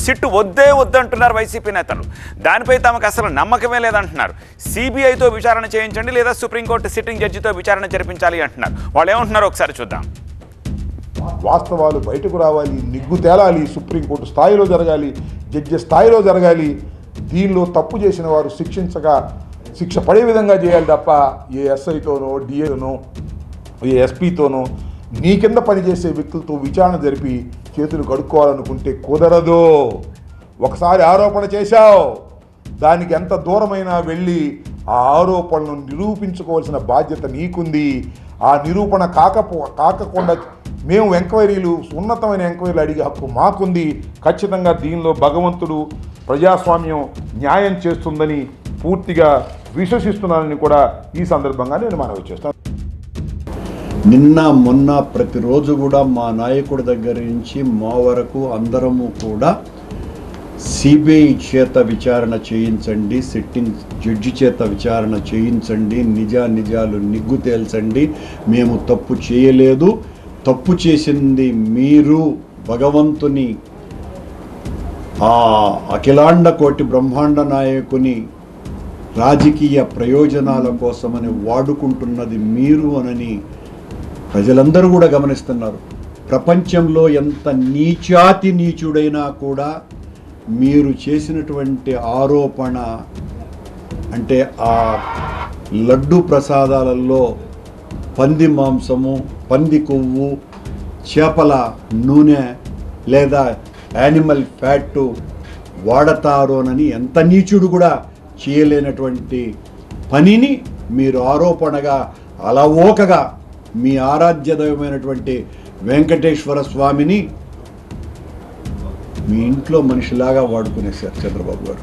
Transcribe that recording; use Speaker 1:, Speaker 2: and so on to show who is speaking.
Speaker 1: SIT వద్దే వద్దంటున్నారు YCP నేతలు. దానిపై తమకు అసలు నమ్మకమే లేదంటున్నారు. సిబిఐతో విచారణ చేయించండి లేదా సుప్రీంకోర్టు సిట్టింగ్ జడ్జితో విచారణ జరిపించాలి అంటున్నారు. వాళ్ళు ఏమంటున్నారు ఒకసారి చూద్దాం.
Speaker 2: వాస్తవాలు బయటకు రావాలి, నిగ్గు తేలాలి, సుప్రీంకోర్టు స్థాయిలో జరగాలి, జడ్జి స్థాయిలో జరగాలి. దీనిలో తప్పు చేసిన వారు శిక్ష పడే విధంగా చేయాలి తప్ప ఏ ఎస్ఐతోనో డిఏతోనో ఏ ఎస్పీతోనో నీ కింద పనిచేసే వ్యక్తులతో విచారణ జరిపి చేతులు కడుక్కోవాలనుకుంటే కుదరదు. ఒకసారి ఆరోపణ చేశావు, దానికి ఎంత దూరమైనా వెళ్ళి ఆ ఆరోపణను నిరూపించుకోవాల్సిన బాధ్యత నీకుంది. ఆ నిరూపణ కాకుండా మేము ఎంక్వైరీలు, ఉన్నతమైన ఎంక్వైరీలు అడిగే హక్కు మాకుంది. ఖచ్చితంగా దీనిలో భగవంతుడు, ప్రజాస్వామ్యం న్యాయం చేస్తుందని పూర్తిగా విశ్వసిస్తున్నానని కూడా ఈ సందర్భంగా నేను మనవి చేస్తాను.
Speaker 3: నిన్న మొన్న ప్రతిరోజు కూడా మా నాయకుడి దగ్గర నుంచి మా వరకు అందరము కూడా సిబిఐ చేత విచారణ చేయించండి, సిట్టింగ్ జడ్జి చేత విచారణ చేయించండి, నిజాలు నిగ్గు తేల్చండి, మేము తప్పు చేయలేదు, తప్పు చేసింది మీరు, భగవంతుని ఆ అఖిలాండ కోటి బ్రహ్మాండ నాయకుని రాజకీయ ప్రయోజనాల కోసమని వాడుకుంటున్నది మీరు అనని ప్రజలందరూ కూడా గమనిస్తున్నారు. ప్రపంచంలో ఎంత నీచుడైనా కూడా మీరు చేసినటువంటి ఆరోపణ అంటే ఆ లడ్డు ప్రసాదాలలో పంది మాంసము, పంది కొవ్వు, చేపల నూనె లేదా యానిమల్ ఫ్యాట్ వాడతారోనని ఎంత నీచుడు కూడా చేయలేనటువంటి పనిని మీరు ఆరోపణగా అలవోకగా మీ ఆరాధ్య దైవమైనటువంటి వెంకటేశ్వర స్వామిని మీ ఇంట్లో మనిషిలాగా వాడుకునేశారు చంద్రబాబు గారు.